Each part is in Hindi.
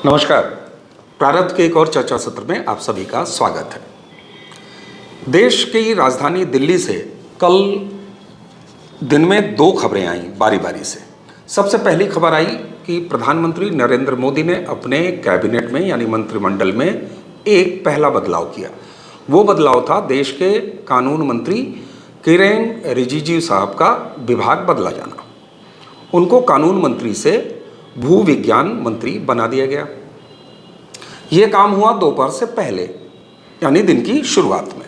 नमस्कार। प्रारब्ध के एक और चर्चा सत्र में आप सभी का स्वागत है। देश की राजधानी दिल्ली से कल दिन में दो खबरें आईं बारी बारी से। सबसे पहली खबर आई कि प्रधानमंत्री नरेंद्र मोदी ने अपने कैबिनेट में यानी मंत्रिमंडल में एक पहला बदलाव किया। वो बदलाव था देश के कानून मंत्री किरेन रिजिजू साहब का विभाग बदला जाना। उनको कानून मंत्री से भू विज्ञान मंत्री बना दिया गया। यह काम हुआ दोपहर से पहले यानी दिन की शुरुआत में।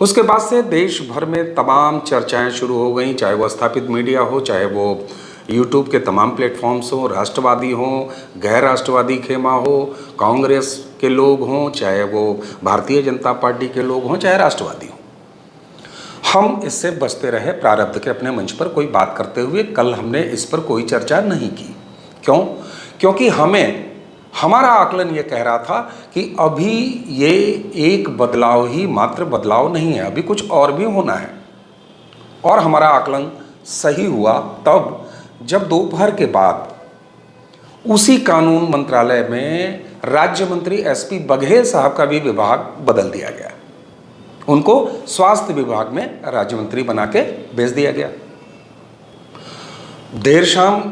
उसके बाद से देश भर में तमाम चर्चाएं शुरू हो गईं, चाहे वो स्थापित मीडिया हो, चाहे वो यूट्यूब के तमाम प्लेटफॉर्म्स हों, राष्ट्रवादी हों, गैर राष्ट्रवादी खेमा हो, कांग्रेस के लोग हों, चाहे वो भारतीय जनता पार्टी के लोग हों, चाहे राष्ट्रवादी हों। हम इससे बचते रहे प्रारब्ध के अपने मंच पर कोई बात करते हुए। कल हमने इस पर कोई चर्चा नहीं की। क्यों? क्योंकि हमारा आकलन ये कह रहा था कि अभी ये एक बदलाव ही मात्र बदलाव नहीं है, अभी कुछ और भी होना है। और हमारा आकलन सही हुआ तब जब दोपहर के बाद उसी कानून मंत्रालय में राज्य मंत्री एसपी बघेल साहब का भी विभाग बदल दिया गया। उनको स्वास्थ्य विभाग में राज्य मंत्री बना के भेज दिया गया। देर शाम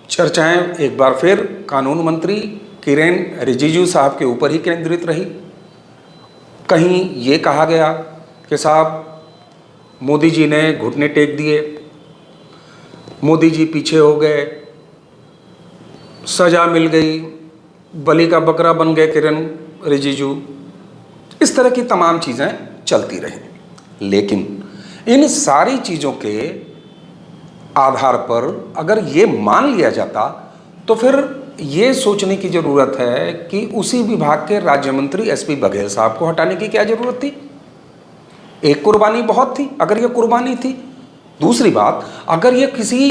चर्चाएं एक बार फिर कानून मंत्री किरेन रिजिजू साहब के ऊपर ही केंद्रित रही। कहीं ये कहा गया कि साहब मोदी जी ने घुटने टेक दिए, मोदी जी पीछे हो गए, सजा मिल गई, बलि का बकरा बन गए किरेन रिजिजू। इस तरह की तमाम चीज़ें चलती रहीं। लेकिन इन सारी चीज़ों के आधार पर अगर ये मान लिया जाता तो फिर ये सोचने की ज़रूरत है कि उसी विभाग के राज्य मंत्री एसपी बघेल साहब को हटाने की क्या ज़रूरत थी। एक कुर्बानी बहुत थी अगर ये कुर्बानी थी। दूसरी बात, अगर ये किसी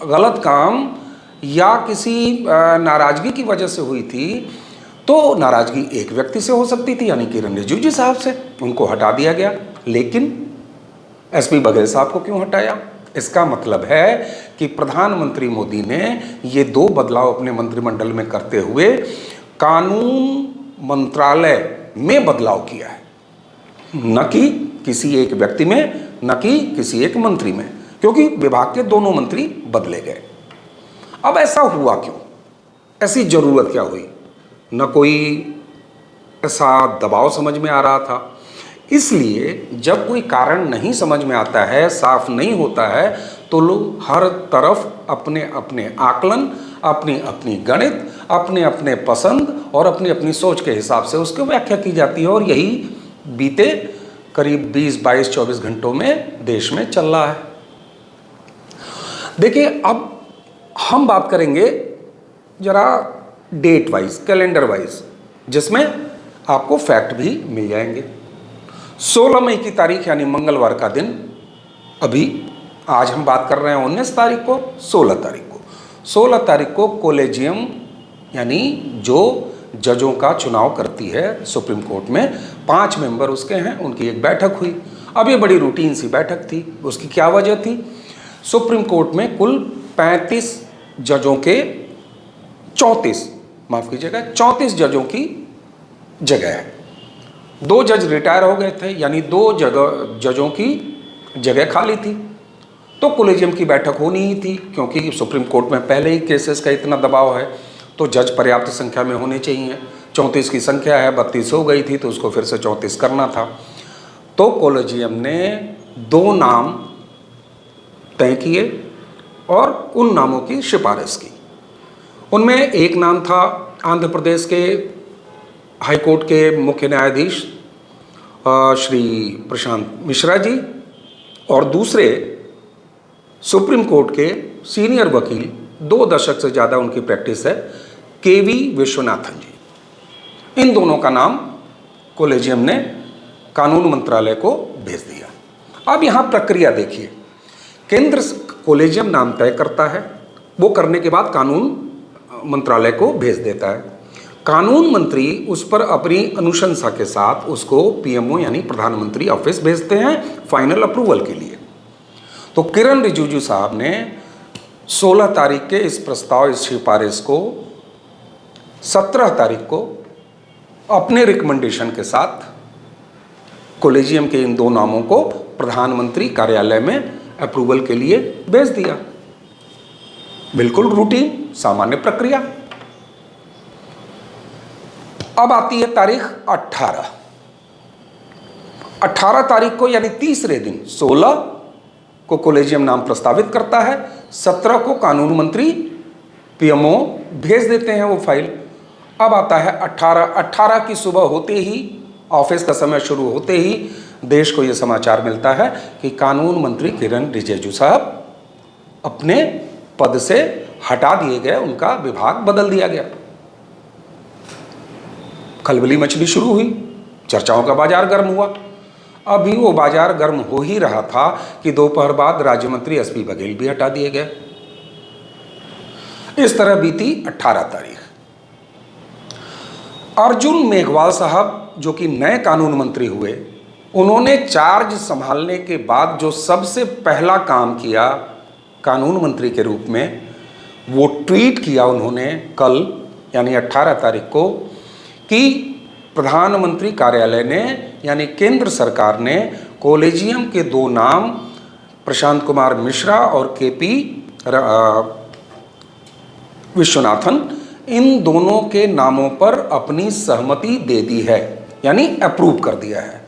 गलत काम या किसी नाराज़गी की वजह से हुई थी तो नाराज़गी एक व्यक्ति से हो सकती थी यानी किरेन रिजिजू साहब से। उनको हटा दिया गया। लेकिन एसपी बघेल साहब को क्यों हटाया? इसका मतलब है कि प्रधानमंत्री मोदी ने ये दो बदलाव अपने मंत्रिमंडल में करते हुए कानून मंत्रालय में बदलाव किया है, न कि किसी एक व्यक्ति में, न कि किसी एक मंत्री में, क्योंकि विभाग के दोनों मंत्री बदले गए। अब ऐसा हुआ क्यों? ऐसी जरूरत क्या हुई? न कोई ऐसा दबाव समझ में आ रहा था। इसलिए जब कोई कारण नहीं समझ में आता है, साफ नहीं होता है, तो लोग हर तरफ अपने अपने आकलन, अपनी अपनी गणित, अपने अपने पसंद और अपनी अपनी सोच के हिसाब से उसकी व्याख्या की जाती है। और यही बीते करीब 20, 22, 24 घंटों में देश में चल रहा है। देखिए, अब हम बात करेंगे जरा डेट वाइज, कैलेंडर वाइज, जिसमें आपको फैक्ट भी मिल जाएंगे। 16 मई की तारीख यानी मंगलवार का दिन, अभी आज हम बात कर रहे हैं 19 तारीख को, 16 तारीख को कोलेजियम यानी जो जजों का चुनाव करती है सुप्रीम कोर्ट में, 5 मेंबर उसके हैं, उनकी एक बैठक हुई। अब ये बड़ी रूटीन सी बैठक थी। उसकी क्या वजह थी? सुप्रीम कोर्ट में कुल 35 जजों के 34 जजों की जगह है। 2 जज रिटायर हो गए थे यानी 2 जजों की जगह खाली थी। तो कोलेजियम की बैठक होनी ही थी, क्योंकि सुप्रीम कोर्ट में पहले ही केसेस का इतना दबाव है तो जज पर्याप्त संख्या में होने चाहिए। 34 की संख्या है, 32 हो गई थी तो उसको फिर से 34 करना था। तो कोलेजियम ने 2 नाम तय किए और उन नामों की सिफारिश की। उनमें एक नाम था आंध्र प्रदेश के हाईकोर्ट के मुख्य न्यायाधीश श्री प्रशांत मिश्रा जी, और दूसरे सुप्रीम कोर्ट के सीनियर वकील, 2 दशक से ज़्यादा उनकी प्रैक्टिस है, केवी विश्वनाथन जी। इन दोनों का नाम कोलेजियम ने कानून मंत्रालय को भेज दिया। अब यहाँ प्रक्रिया देखिए। केंद्र कोलेजियम नाम तय करता है, वो करने के बाद कानून मंत्रालय को भेज देता है। कानून मंत्री उस पर अपनी अनुशंसा के साथ उसको पीएमओ यानी प्रधानमंत्री ऑफिस भेजते हैं फाइनल अप्रूवल के लिए। तो किरेन रिजिजू साहब ने 16 तारीख के इस प्रस्ताव, इस सिफारिश को 17 तारीख को अपने रिकमेंडेशन के साथ कॉलेजियम के इन 2 नामों को प्रधानमंत्री कार्यालय में अप्रूवल के लिए भेज दिया। बिल्कुल रूटीन सामान्य प्रक्रिया। अब आती है तारीख 18 तारीख को, यानी तीसरे दिन 16 को कॉलेजियम नाम प्रस्तावित करता है। 17 को कानून मंत्री पीएमओ भेज देते हैं वो फाइल। अब आता है 18 की सुबह होते ही, ऑफिस का समय शुरू होते ही देश को यह समाचार मिलता है कि कानून मंत्री किरण रिजिजू साहब अपने पद से हटा दिए गए, उनका विभाग बदल दिया गया। खलबली मचली शुरू हुई, चर्चाओं का बाजार गर्म हुआ। अभी वो बाजार गर्म हो ही रहा था कि दोपहर बाद राज्य मंत्री एसपी बघेल भी हटा दिए गए। इस तरह बीती 18 तारीख। अर्जुन मेघवाल साहब जो कि नए कानून मंत्री हुए, उन्होंने चार्ज संभालने के बाद जो सबसे पहला काम किया कानून मंत्री के रूप में, वो ट्वीट किया उन्होंने कल यानी 18 तारीख को कि प्रधानमंत्री कार्यालय ने यानी केंद्र सरकार ने कॉलेजियम के 2 नाम प्रशांत कुमार मिश्रा और केपी विश्वनाथन, इन दोनों के नामों पर अपनी सहमति दे दी है, यानी अप्रूव कर दिया है।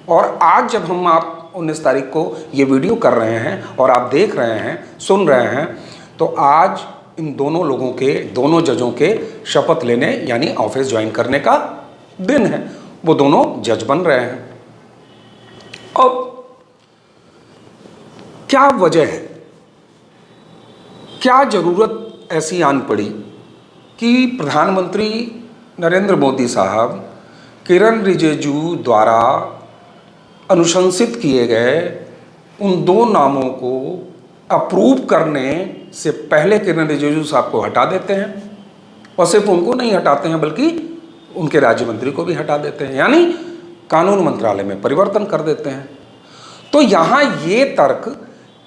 और आज जब हम आप 19 तारीख को ये वीडियो कर रहे हैं और आप देख रहे हैं, सुन रहे हैं, तो आज इन दोनों लोगों के, दोनों जजों के शपथ लेने यानी ऑफिस ज्वाइन करने का दिन है। वो दोनों जज बन रहे हैं। अब क्या वजह है, क्या जरूरत ऐसी आन पड़ी कि प्रधानमंत्री नरेंद्र मोदी साहब किरण रिजिजू द्वारा अनुशंसित किए गए उन 2 नामों को अप्रूव करने से पहले किरण रिजिजू साहब को हटा देते हैं, और सिर्फ उनको नहीं हटाते हैं बल्कि उनके राज्य मंत्री को भी हटा देते हैं, यानी कानून मंत्रालय में परिवर्तन कर देते हैं। तो यहाँ ये तर्क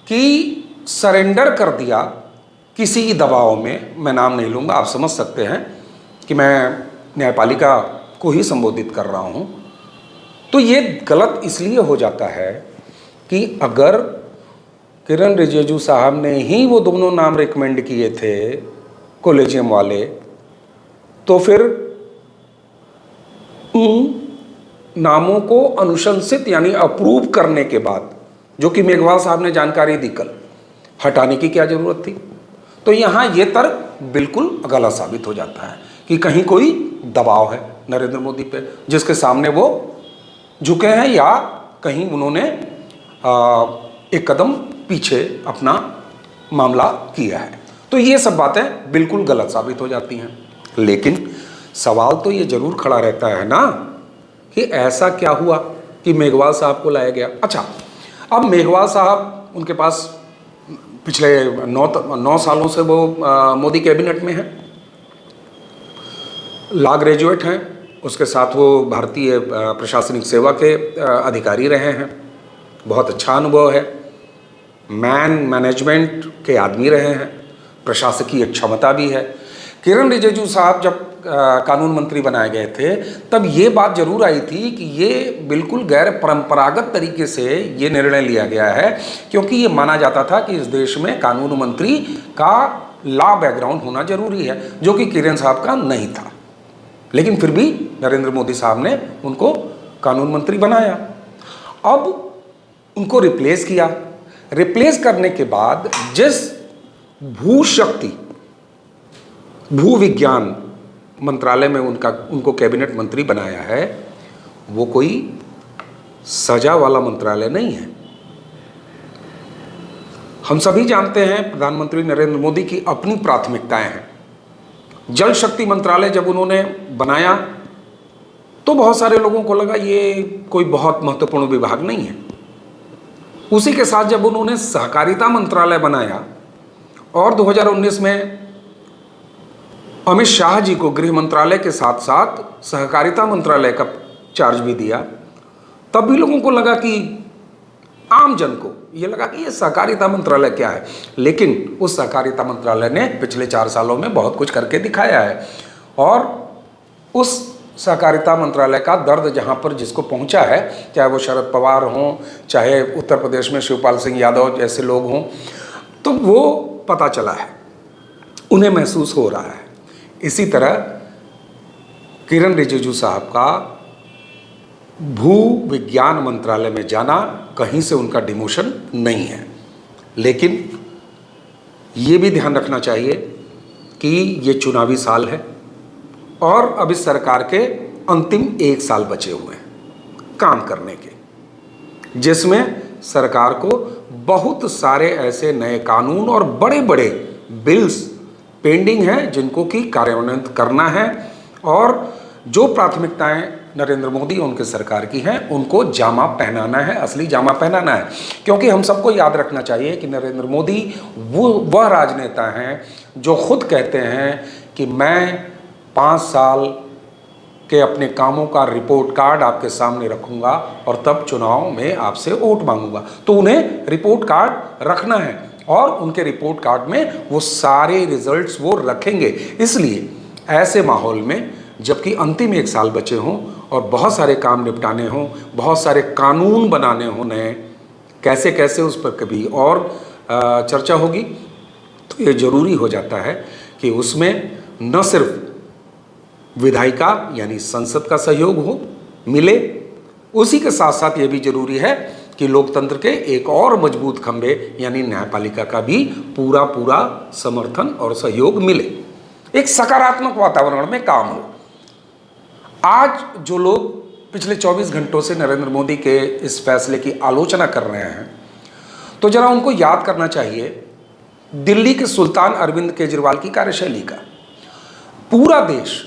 कि सरेंडर कर दिया किसी दबाव में, मैं नाम नहीं लूँगा, आप समझ सकते हैं कि मैं न्यायपालिका को ही संबोधित कर रहा हूँ, तो ये गलत इसलिए हो जाता है कि अगर किरण रिजिजू साहब ने ही वो दोनों नाम रिकमेंड किए थे कॉलेजियम वाले, तो फिर उन नामों को अनुशंसित यानी अप्रूव करने के बाद, जो कि मेघवाल साहब ने जानकारी दी कल, हटाने की क्या जरूरत थी। तो यहाँ ये तर्क बिल्कुल गलत साबित हो जाता है कि कहीं कोई दबाव है नरेंद्र मोदी पे, जिसके सामने वो झुके हैं, या कहीं उन्होंने एक कदम पीछे अपना मामला किया है। तो ये सब बातें बिल्कुल गलत साबित हो जाती हैं। लेकिन सवाल तो ये जरूर खड़ा रहता है ना कि ऐसा क्या हुआ कि मेघवाल साहब को लाया गया। अच्छा, अब मेघवाल साहब, उनके पास पिछले 9 सालों से वो मोदी कैबिनेट में हैं, लॉ ग्रेजुएट हैं, उसके साथ वो भारतीय प्रशासनिक सेवा के अधिकारी रहे हैं, बहुत अच्छा अनुभव है, मैनेजमेंट के आदमी रहे हैं, प्रशासकीय क्षमता भी है। किरण रिजिजू साहब जब कानून मंत्री बनाए गए थे, तब ये बात जरूर आई थी कि ये बिल्कुल गैर परंपरागत तरीके से ये निर्णय लिया गया है, क्योंकि ये माना जाता था कि इस देश में कानून मंत्री का लॉ बैकग्राउंड होना जरूरी है, जो कि किरण साहब का नहीं था। लेकिन फिर भी नरेंद्र मोदी साहब ने उनको कानून मंत्री बनाया। अब उनको रिप्लेस किया। रिप्लेस करने के बाद जिस भू विज्ञान मंत्रालय में उनको कैबिनेट मंत्री बनाया है, वो कोई सजा वाला मंत्रालय नहीं है। हम सभी जानते हैं प्रधानमंत्री नरेंद्र मोदी की अपनी प्राथमिकताएं हैं। जल शक्ति मंत्रालय जब उन्होंने बनाया तो बहुत सारे लोगों को लगा ये कोई बहुत महत्वपूर्ण विभाग नहीं है। उसी के साथ जब उन्होंने सहकारिता मंत्रालय बनाया और 2019 में अमित शाह जी को गृह मंत्रालय के साथ साथ सहकारिता मंत्रालय का चार्ज भी दिया, तब भी लोगों को लगा कि आम जन को ये लगा कि ये सहकारिता मंत्रालय क्या है। लेकिन उस सहकारिता मंत्रालय ने पिछले 4 सालों में बहुत कुछ करके दिखाया है। और उस सहकारिता मंत्रालय का दर्द जहाँ पर जिसको पहुँचा है, चाहे वो शरद पवार हों, चाहे उत्तर प्रदेश में शिवपाल सिंह यादव जैसे लोग हों, तो वो पता चला है, उन्हें महसूस हो रहा है। इसी तरह किरण रिजिजू साहब का भू विज्ञान मंत्रालय में जाना कहीं से उनका डिमोशन नहीं है, लेकिन ये भी ध्यान रखना चाहिए कि ये चुनावी साल है और अब इस सरकार के अंतिम 1 साल बचे हुए हैं काम करने के, जिसमें सरकार को बहुत सारे ऐसे नए कानून और बड़े बड़े बिल्स पेंडिंग हैं जिनको कि कार्यान्वित करना है, और जो प्राथमिकताएं नरेंद्र मोदी और उनके सरकार की हैं उनको जामा पहनाना है, असली जामा पहनाना है। क्योंकि हम सबको याद रखना चाहिए कि नरेंद्र मोदी वह राजनेता हैं जो खुद कहते हैं कि मैं 5 साल के अपने कामों का रिपोर्ट कार्ड आपके सामने रखूंगा और तब चुनाव में आपसे वोट मांगूंगा। तो उन्हें रिपोर्ट कार्ड रखना है और उनके रिपोर्ट कार्ड में वो सारे रिजल्ट्स वो रखेंगे। इसलिए ऐसे माहौल में जबकि अंतिम 1 साल बचे हों और बहुत सारे काम निपटाने हों, बहुत सारे कानून बनाने हों नए, कैसे कैसे उस पर कभी और चर्चा होगी, तो ये ज़रूरी हो जाता है कि उसमें न सिर्फ विधायिका यानी संसद का सहयोग हो मिले, उसी के साथ साथ ये भी जरूरी है कि लोकतंत्र के एक और मजबूत खंभे यानी न्यायपालिका का भी पूरा पूरा समर्थन और सहयोग मिले, एक सकारात्मक वातावरण में काम हो। आज जो लोग पिछले 24 घंटों से नरेंद्र मोदी के इस फैसले की आलोचना कर रहे हैं, तो जरा उनको याद करना चाहिए दिल्ली के सुल्तान अरविंद केजरीवाल की कार्यशैली का। पूरा देश,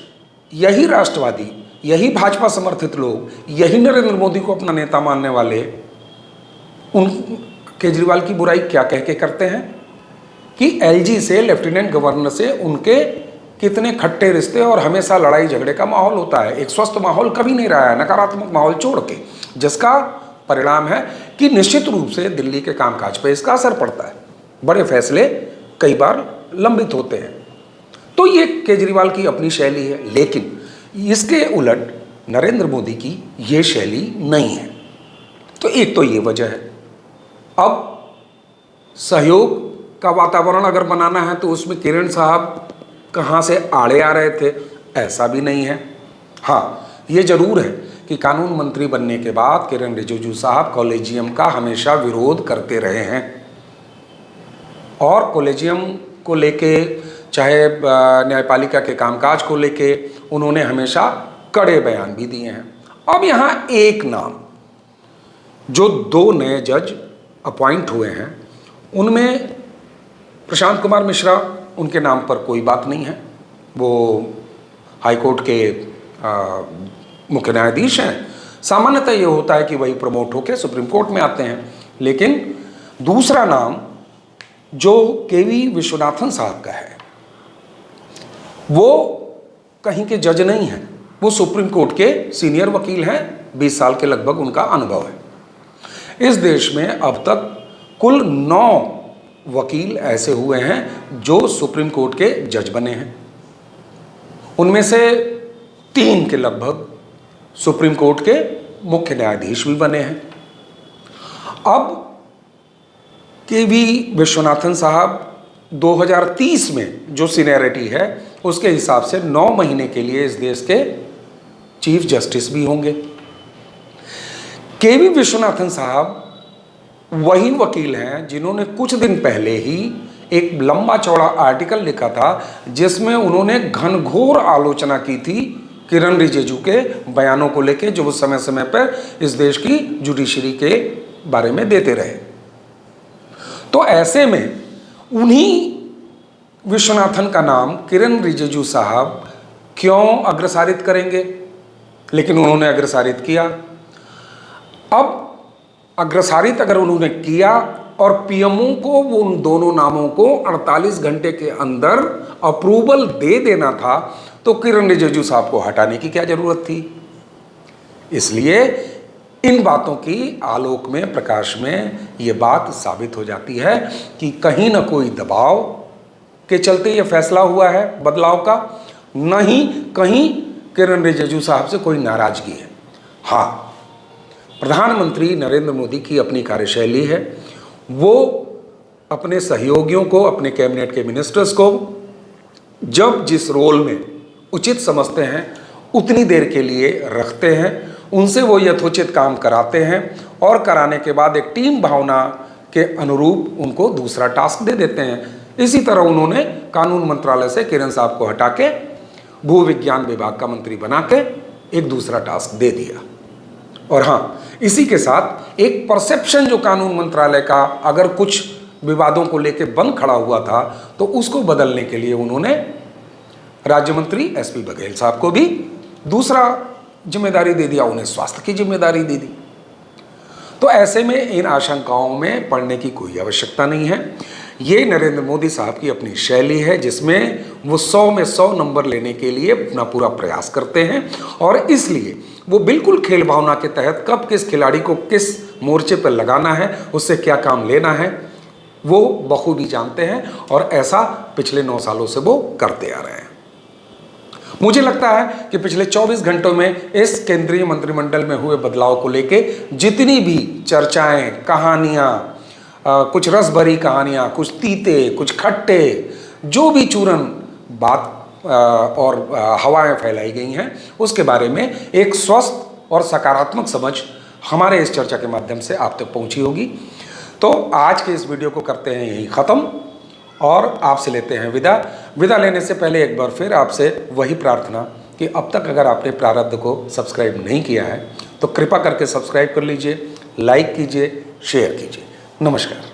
यही राष्ट्रवादी, यही भाजपा समर्थित लोग, यही नरेंद्र मोदी को अपना नेता मानने वाले उन केजरीवाल की बुराई क्या कह के करते हैं कि एलजी से, लेफ्टिनेंट गवर्नर से उनके कितने खट्टे रिश्ते और हमेशा लड़ाई झगड़े का माहौल होता है। एक स्वस्थ माहौल कभी नहीं रहा है, नकारात्मक माहौल छोड़ के, जिसका परिणाम है कि निश्चित रूप से दिल्ली के कामकाज पर इसका असर पड़ता है। बड़े फैसले कई बार लंबित होते हैं। तो ये केजरीवाल की अपनी शैली है, लेकिन इसके उलट नरेंद्र मोदी की ये शैली नहीं है। तो एक तो ये वजह है। अब सहयोग का वातावरण अगर बनाना है तो उसमें किरण साहब कहाँ से आड़े आ रहे थे, ऐसा भी नहीं है। हाँ, ये जरूर है कि कानून मंत्री बनने के बाद किरण रिजिजू साहब कॉलेजियम का हमेशा विरोध करते रहे हैं और कॉलेजियम को लेके, चाहे न्यायपालिका के कामकाज को लेके उन्होंने हमेशा कड़े बयान भी दिए हैं। अब यहाँ एक नाम, जो 2 नए जज अपॉइंट हुए हैं, उनमें प्रशांत कुमार मिश्रा, उनके नाम पर कोई बात नहीं है, वो हाईकोर्ट के मुख्य न्यायाधीश हैं। सामान्यतः ये होता है कि वही प्रमोट होकर सुप्रीम कोर्ट में आते हैं। लेकिन दूसरा नाम जो केवी विश्वनाथन साहब का है, वो कहीं के जज नहीं हैं, वो सुप्रीम कोर्ट के सीनियर वकील हैं, 20 साल के लगभग उनका अनुभव है। इस देश में अब तक कुल 9 वकील ऐसे हुए हैं जो सुप्रीम कोर्ट के जज बने हैं। उनमें से 3 के लगभग सुप्रीम कोर्ट के मुख्य न्यायाधीश भी बने हैं। अब केवी विश्वनाथन साहब 2030 में जो सीनियरिटी है उसके हिसाब से 9 महीने के लिए इस देश के चीफ जस्टिस भी होंगे। केवी विश्वनाथन साहब वही वकील हैं जिन्होंने कुछ दिन पहले ही एक लंबा चौड़ा आर्टिकल लिखा था जिसमें उन्होंने घनघोर आलोचना की थी किरण रिजिजू के बयानों को लेकर, जो वो समय समय पर इस देश की जुडिशरी के बारे में देते रहे। तो ऐसे में उन्हीं विश्वनाथन का नाम किरण रिजिजू साहब क्यों अग्रसारित करेंगे, लेकिन उन्होंने अग्रसारित किया। अब अग्रसारित अगर उन्होंने किया और पीएमओ को वो उन दोनों नामों को 48 घंटे के अंदर अप्रूवल दे देना था, तो किरण रिजिजू साहब को हटाने की क्या जरूरत थी। इसलिए इन बातों की आलोक में, प्रकाश में ये बात साबित हो जाती है कि कहीं ना कोई दबाव के चलते ये फैसला हुआ है बदलाव का, न ही कहीं किरण रिजिजू साहब से कोई नाराजगी है। हाँ, प्रधानमंत्री नरेंद्र मोदी की अपनी कार्यशैली है, वो अपने सहयोगियों को, अपने कैबिनेट के मिनिस्टर्स को जब जिस रोल में उचित समझते हैं उतनी देर के लिए रखते हैं, उनसे वो यथोचित काम कराते हैं और कराने के बाद एक टीम भावना के अनुरूप उनको दूसरा टास्क दे देते हैं। इसी तरह उन्होंने कानून मंत्रालय से किरण साहब को हटा के भू विज्ञान विभाग का मंत्री बना के एक दूसरा टास्क दे दिया। और हाँ, इसी के साथ एक परसेप्शन जो कानून मंत्रालय का अगर कुछ विवादों को लेकर बंद खड़ा हुआ था, तो उसको बदलने के लिए उन्होंने राज्य मंत्री एसपी बघेल साहब को भी दूसरा जिम्मेदारी दे दिया, उन्हें स्वास्थ्य की जिम्मेदारी दे दी। तो ऐसे में इन आशंकाओं में पड़ने की कोई आवश्यकता नहीं है। ये नरेंद्र मोदी साहब की अपनी शैली है, जिसमें वो 100 में 100 नंबर लेने के लिए अपना पूरा प्रयास करते हैं और इसलिए वो बिल्कुल खेल भावना के तहत कब किस खिलाड़ी को किस मोर्चे पर लगाना है, उससे क्या काम लेना है, वो बखूबी जानते हैं और ऐसा पिछले 9 सालों से वो करते आ रहे हैं। मुझे लगता है कि पिछले 24 घंटों में इस केंद्रीय मंत्रिमंडल में हुए बदलाव को लेके जितनी भी चर्चाएं, कहानियां, कुछ रस भरी कहानियां, कुछ तीते, कुछ खट्टे, जो भी चूरन बात और हवाएं फैलाई गई हैं, उसके बारे में एक स्वस्थ और सकारात्मक समझ हमारे इस चर्चा के माध्यम से आप तक पहुंची होगी। तो आज के इस वीडियो को करते हैं यही ख़त्म और आपसे लेते हैं विदा लेने से पहले एक बार फिर आपसे वही प्रार्थना कि अब तक अगर आपने प्रारब्ध को सब्सक्राइब नहीं किया है तो कृपा करके सब्सक्राइब कर लीजिए, लाइक कीजिए, शेयर कीजिए। नमस्कार।